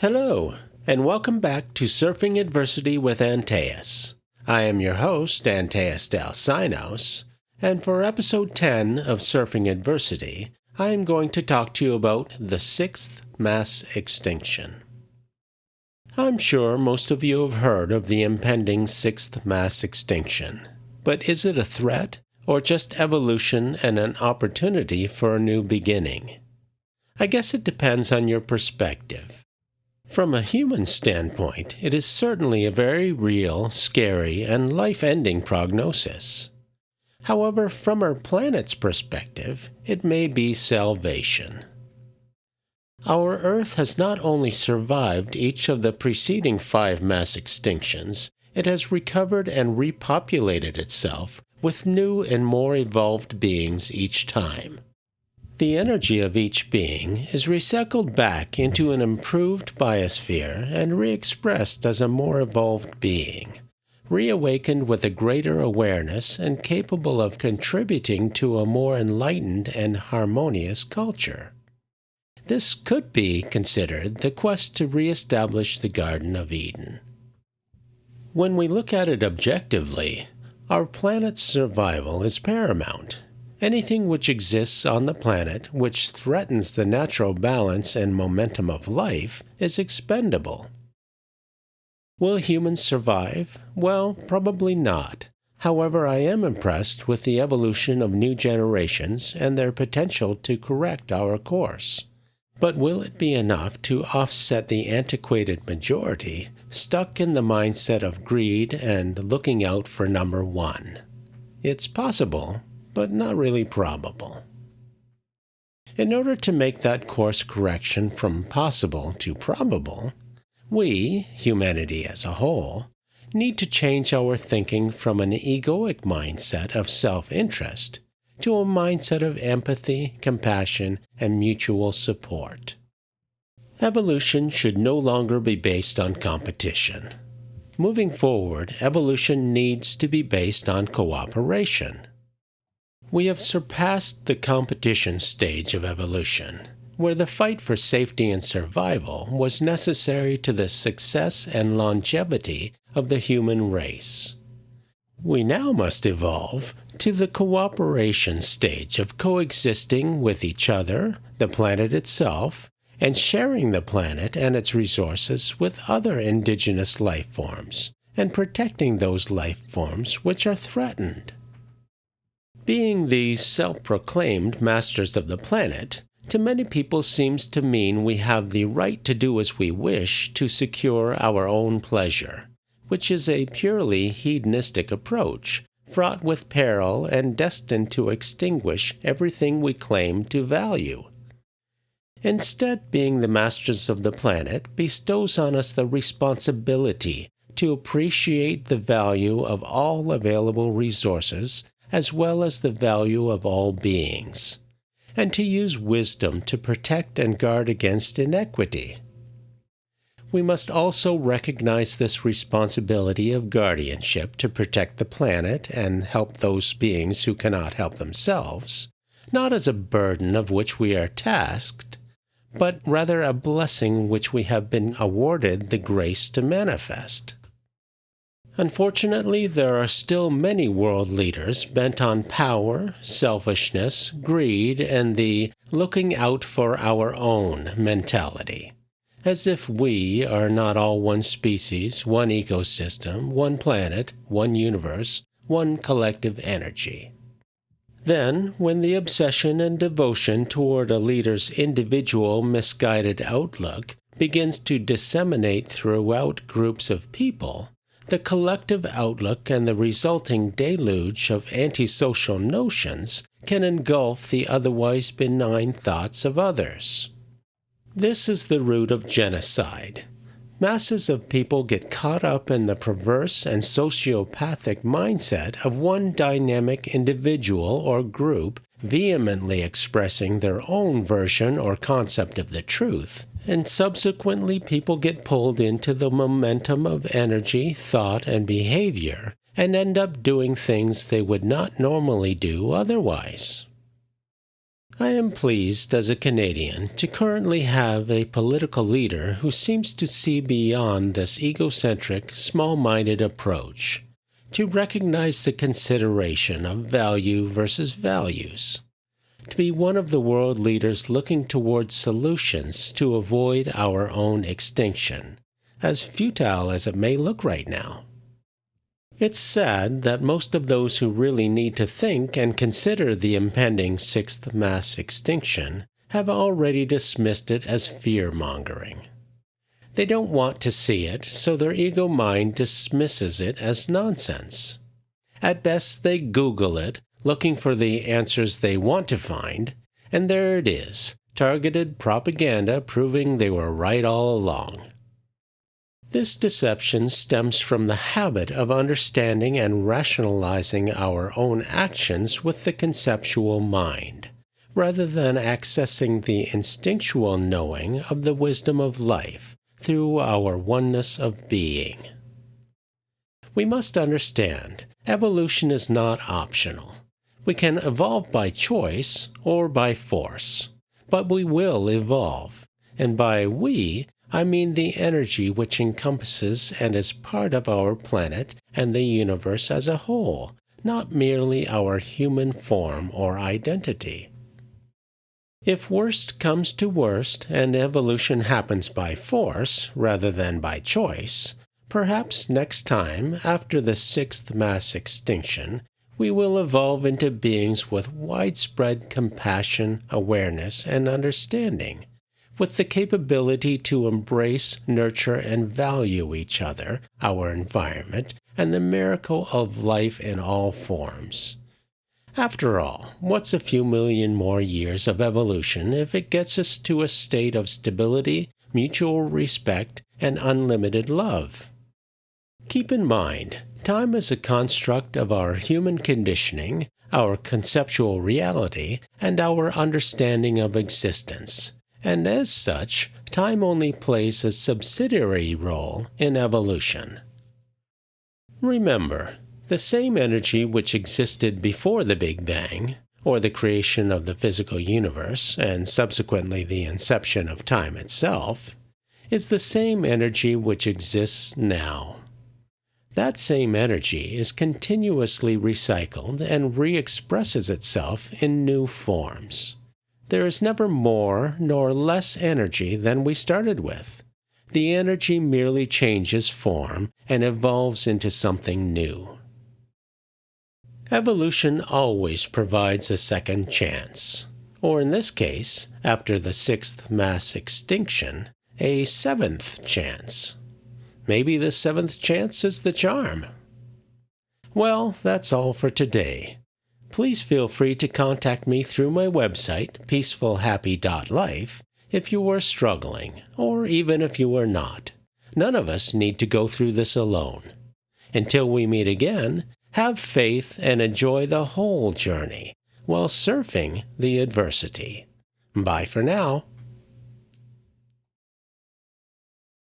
Hello, and welcome back to Surfing Adversity with Antaeus. I am your host, Antaeus Dalsinos, and for episode 10 of Surfing Adversity, I am going to talk to you about the Sixth Mass Extinction. I'm sure most of you have heard of the impending Sixth Mass Extinction, but is it a threat or just evolution and an opportunity for a new beginning? I guess it depends on your perspective. From a human standpoint, it is certainly a very real, scary, and life-ending prognosis. However, from our planet's perspective, it may be salvation. Our Earth has not only survived each of the preceding 5 mass extinctions, it has recovered and repopulated itself with new and more evolved beings each time. The energy of each being is recycled back into an improved biosphere and re-expressed as a more evolved being, reawakened with a greater awareness and capable of contributing to a more enlightened and harmonious culture. This could be considered the quest to re-establish the Garden of Eden. When we look at it objectively, our planet's survival is paramount. Anything which exists on the planet which threatens the natural balance and momentum of life is expendable. Will humans survive? Well, probably not. However, I am impressed with the evolution of new generations and their potential to correct our course. But will it be enough to offset the antiquated majority stuck in the mindset of greed and looking out for number one? It's possible, but not really probable. In order to make that course correction from possible to probable, we, humanity as a whole, need to change our thinking from an egoic mindset of self-interest to a mindset of empathy, compassion, and mutual support. Evolution should no longer be based on competition. Moving forward, evolution needs to be based on cooperation. We have surpassed the competition stage of evolution, where the fight for safety and survival was necessary to the success and longevity of the human race. We now must evolve to the cooperation stage of coexisting with each other, the planet itself, and sharing the planet and its resources with other indigenous life forms, and protecting those life forms which are threatened. Being the self-proclaimed masters of the planet, to many people seems to mean we have the right to do as we wish to secure our own pleasure, which is a purely hedonistic approach, fraught with peril and destined to extinguish everything we claim to value. Instead, being the masters of the planet bestows on us the responsibility to appreciate the value of all available resources as well as the value of all beings, and to use wisdom to protect and guard against inequity. We must also recognize this responsibility of guardianship to protect the planet and help those beings who cannot help themselves, not as a burden of which we are tasked, but rather a blessing which we have been awarded the grace to manifest. Unfortunately, there are still many world leaders bent on power, selfishness, greed, and the looking out for our own mentality, as if we are not all one species, one ecosystem, one planet, one universe, one collective energy. Then, when the obsession and devotion toward a leader's individual misguided outlook begins to disseminate throughout groups of people, the collective outlook and the resulting deluge of antisocial notions can engulf the otherwise benign thoughts of others. This is the root of genocide. Masses of people get caught up in the perverse and sociopathic mindset of one dynamic individual or group vehemently expressing their own version or concept of the truth, and subsequently people get pulled into the momentum of energy, thought, and behavior, and end up doing things they would not normally do otherwise. I am pleased as a Canadian to currently have a political leader who seems to see beyond this egocentric, small-minded approach, to recognize the consideration of value versus values, to be one of the world leaders looking towards solutions to avoid our own extinction, as futile as it may look right now. It's sad that most of those who really need to think and consider the impending Sixth Mass Extinction have already dismissed it as fear-mongering. They don't want to see it, so their ego mind dismisses it as nonsense. At best, they Google it, looking for the answers they want to find, and there it is, targeted propaganda proving they were right all along. This deception stems from the habit of understanding and rationalizing our own actions with the conceptual mind, rather than accessing the instinctual knowing of the wisdom of life through our oneness of being. We must understand, evolution is not optional. We can evolve by choice or by force, but we will evolve, and by we, I mean the energy which encompasses and is part of our planet and the universe as a whole, not merely our human form or identity. If worst comes to worst and evolution happens by force rather than by choice, perhaps next time, after the Sixth Mass Extinction, we will evolve into beings with widespread compassion, awareness, and understanding, with the capability to embrace, nurture, and value each other, our environment, and the miracle of life in all forms. After all, what's a few million more years of evolution if it gets us to a state of stability, mutual respect, and unlimited love? Keep in mind, time is a construct of our human conditioning, our conceptual reality, and our understanding of existence, and as such, time only plays a subsidiary role in evolution. Remember, the same energy which existed before the Big Bang, or the creation of the physical universe, and subsequently the inception of time itself, is the same energy which exists now. That same energy is continuously recycled and re-expresses itself in new forms. There is never more nor less energy than we started with. The energy merely changes form and evolves into something new. Evolution always provides a second chance, or in this case, after the Sixth Mass Extinction, a seventh chance. Maybe the seventh chance is the charm. Well, that's all for today. Please feel free to contact me through my website, peacefulhappy.life, if you are struggling, or even if you are not. None of us need to go through this alone. Until we meet again, have faith and enjoy the whole journey while surfing the adversity. Bye for now.